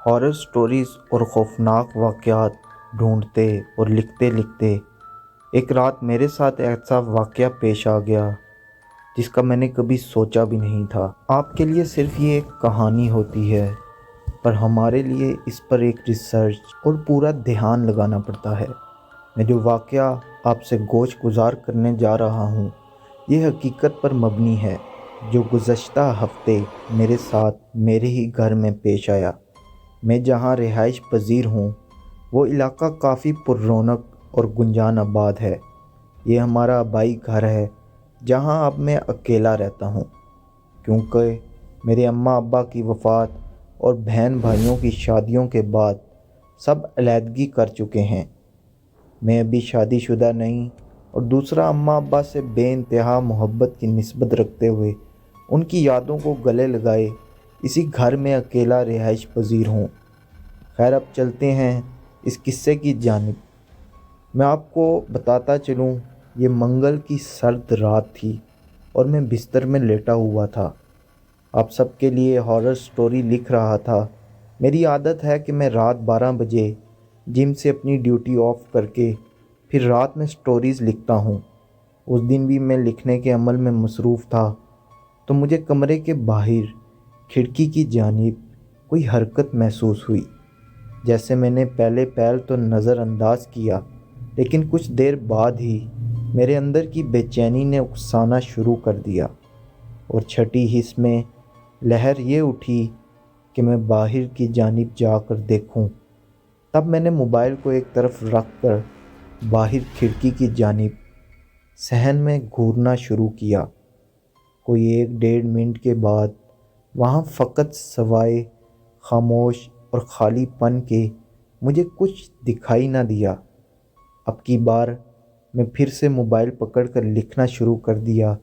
Horror stories اور خوفناک واقعات ڈھونڈتے اور لکھتے لکھتے ایک رات میرے ساتھ ایسا واقعہ پیش آ گیا جس کا میں نے کبھی سوچا بھی نہیں تھا۔ آپ کے لیے صرف یہ ایک کہانی ہوتی ہے، پر ہمارے لیے اس پر ایک ریسرچ اور پورا دھیان لگانا پڑتا ہے۔ میں جو واقعہ آپ سے گوش گزار کرنے جا رہا ہوں، یہ حقیقت پر مبنی ہے جو گزشتہ ہفتے میرے ساتھ میرے ہی گھر میں پیش آیا۔ میں جہاں رہائش پذیر ہوں وہ علاقہ کافی پر رونق اور گنجان آباد ہے۔ یہ ہمارا آبائی گھر ہے جہاں اب میں اکیلا رہتا ہوں، کیونکہ میرے اماں ابا کی وفات اور بہن بھائیوں کی شادیوں کے بعد سب علیحدگی کر چکے ہیں۔ میں ابھی شادی شدہ نہیں، اور دوسرا اماں ابا سے بے انتہا محبت کی نسبت رکھتے ہوئے ان کی یادوں کو گلے لگائے اسی گھر میں اکیلا رہائش پذیر ہوں۔ خیر، اب چلتے ہیں اس قصے کی جانب۔ میں آپ کو بتاتا چلوں، یہ منگل کی سرد رات تھی اور میں بستر میں لیٹا ہوا تھا۔ آپ سب کے لیے ہارر سٹوری لکھ رہا تھا۔ میری عادت ہے کہ میں رات 12 بجے جم سے اپنی ڈیوٹی آف کر کے پھر رات میں سٹوریز لکھتا ہوں۔ اس دن بھی میں لکھنے کے عمل میں مصروف تھا تو مجھے کمرے کے باہر کھڑکی کی جانب کوئی حرکت محسوس ہوئی۔ جیسے میں نے پہلے تو نظر انداز کیا، لیکن کچھ دیر بعد ہی میرے اندر کی بے چینی نے اکسانا شروع کر دیا، اور چھٹی حس میں لہر یہ اٹھی کہ میں باہر کی جانب جا کر دیکھوں۔ تب میں نے موبائل کو ایک طرف رکھ کر باہر کھڑکی کی جانب صحن میں گھورنا شروع کیا۔ کوئی 1-1.5 منٹ کے بعد وہاں فقط سوائے خاموش اور خالی پن کے مجھے کچھ دکھائی نہ دیا۔ اب کی بار میں پھر سے موبائل پکڑ کر لکھنا شروع کر دیا۔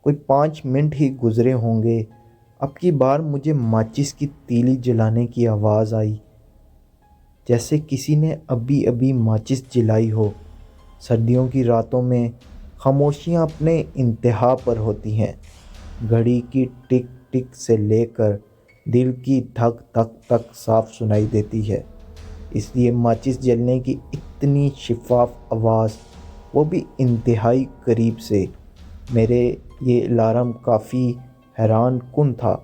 کوئی 5 منٹ ہی گزرے ہوں گے، اب کی بار مجھے ماچس کی تیلی جلانے کی آواز آئی، جیسے کسی نے ابھی ماچس جلائی ہو۔ سردیوں کی راتوں میں خاموشیاں اپنے انتہا پر ہوتی ہیں۔ گھڑی کی ٹک ٹک سے لے کر دل کی دھک دھک تک صاف سنائی دیتی ہے، اس لیے ماچس جلنے کی اتنی شفاف آواز، وہ بھی انتہائی قریب سے، میرے یہ الارم کافی حیران کن تھا۔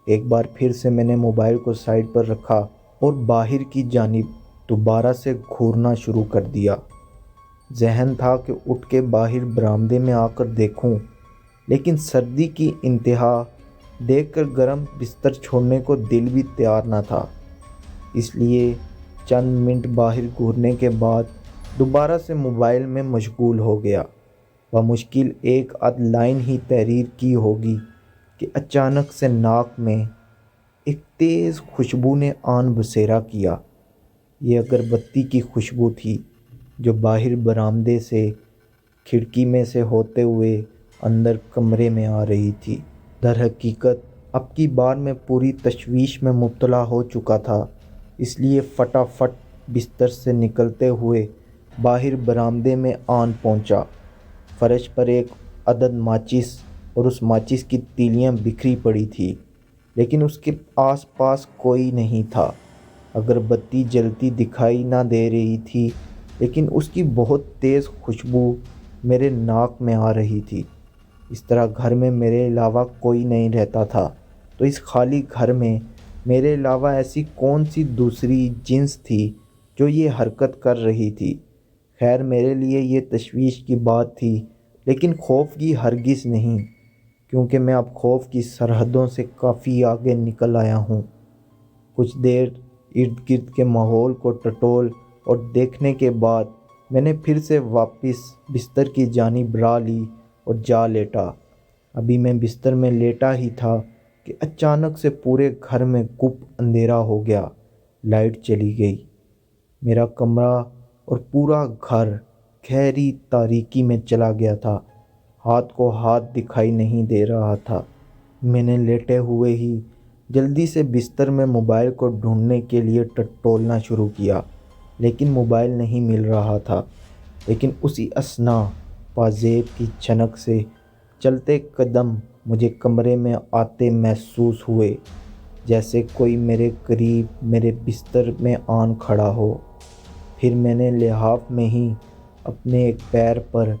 ایک بار پھر سے میں نے موبائل کو سائیڈ پر رکھا اور باہر کی جانب دوبارہ سے گھورنا شروع کر دیا۔ ذہن تھا کہ اٹھ کے باہر برآمدے میں آ کر دیکھوں، لیکن سردی کی انتہا دیکھ کر گرم بستر چھوڑنے کو دل بھی تیار نہ تھا۔ اس لیے چند منٹ باہر گھورنے کے بعد دوبارہ سے موبائل میں مشغول ہو گیا۔ بمشکل 1 لائن ہی تحریر کی ہوگی کہ اچانک سے ناک میں ایک تیز خوشبو نے آن بسیرا کیا۔ یہ اگربتی کی خوشبو تھی جو باہر برآمدے سے کھڑکی میں سے ہوتے ہوئے اندر کمرے میں آ رہی تھی۔ در حقیقت اب کی بار میں پوری تشویش میں مبتلا ہو چکا تھا، اس لیے فٹافٹ بستر سے نکلتے ہوئے باہر برآمدے میں آن پہنچا۔ فرش پر ایک عدد ماچس اور اس ماچس کی تیلیاں بکھری پڑی تھی، لیکن اس کے آس پاس کوئی نہیں تھا۔ اگربتی جلتی دکھائی نہ دے رہی تھی، لیکن اس کی بہت تیز خوشبو میرے ناک میں آ رہی تھی۔ اس طرح گھر میں میرے علاوہ کوئی نہیں رہتا تھا، تو اس خالی گھر میں میرے علاوہ ایسی کون سی دوسری جنس تھی جو یہ حرکت کر رہی تھی؟ خیر، میرے لیے یہ تشویش کی بات تھی، لیکن خوف کی ہرگز نہیں، کیونکہ میں اب خوف کی سرحدوں سے کافی آگے نکل آیا ہوں۔ کچھ دیر ارد گرد کے ماحول کو ٹٹول اور دیکھنے کے بعد میں نے پھر سے واپس بستر کی جانب راہ لی اور جا لیٹا۔ ابھی میں بستر میں لیٹا ہی تھا کہ اچانک سے پورے گھر میں گپ اندھیرا ہو گیا۔ لائٹ چلی گئی۔ میرا کمرہ اور پورا گھر گہری تاریکی میں چلا گیا تھا۔ ہاتھ کو ہاتھ دکھائی نہیں دے رہا تھا۔ میں نے لیٹے ہوئے ہی جلدی سے بستر میں موبائل کو ڈھونڈنے کے لیے ٹٹولنا شروع کیا، لیکن موبائل نہیں مل رہا تھا۔ لیکن اسی اثنا پازیب کی چھنک سے چلتے قدم مجھے کمرے میں آتے محسوس ہوئے۔ جیسے کوئی میرے قریب میرے بستر میں آن کھڑا ہو۔ پھر میں نے لحاف میں ہی اپنے ایک پیر پر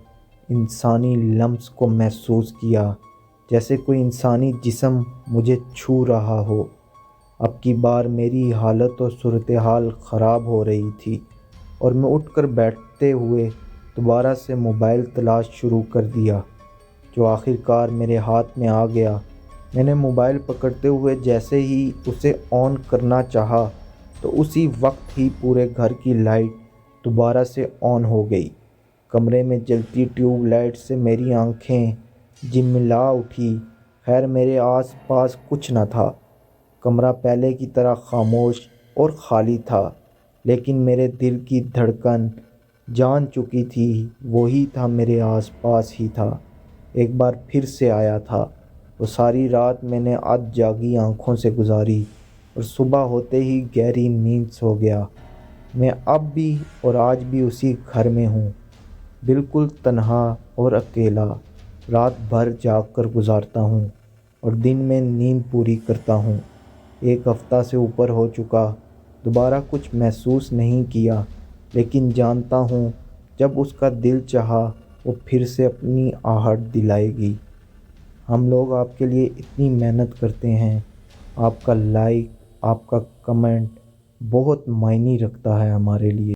انسانی لمس کو محسوس کیا، جیسے کوئی انسانی جسم مجھے چھو رہا ہو۔ اب کی بار میری حالت اور صورتحال خراب ہو رہی تھی اور میں اٹھ کر بیٹھتے ہوئے دوبارہ سے موبائل تلاش شروع کر دیا، جو آخر کار میرے ہاتھ میں آ گیا۔ میں نے موبائل پکڑتے ہوئے جیسے ہی اسے آن کرنا چاہا تو اسی وقت ہی پورے گھر کی لائٹ دوبارہ سے آن ہو گئی۔ کمرے میں جلتی ٹیوب لائٹ سے میری آنکھیں جھلملا اٹھی۔ خیر میرے آس پاس کچھ نہ تھا، کمرہ پہلے کی طرح خاموش اور خالی تھا، لیکن میرے دل کی دھڑکن جان چکی تھی وہی تھا، میرے آس پاس ہی تھا، ایک بار پھر سے آیا تھا۔ وہ ساری رات میں نے ادھ جاگی آنکھوں سے گزاری اور صبح ہوتے ہی گہری نیند سو گیا۔ میں اب بھی اور آج بھی اسی گھر میں ہوں، بالکل تنہا اور اکیلا، رات بھر جاگ کر گزارتا ہوں اور دن میں نیند پوری کرتا ہوں۔ ایک ہفتہ سے اوپر ہو چکا، دوبارہ کچھ محسوس نہیں کیا، لیکن جانتا ہوں جب اس کا دل چاہا وہ پھر سے اپنی آہٹ دلائے گی۔ ہم لوگ آپ کے لیے اتنی محنت کرتے ہیں، آپ کا لائک، آپ کا کمنٹ بہت معنی رکھتا ہے ہمارے لیے۔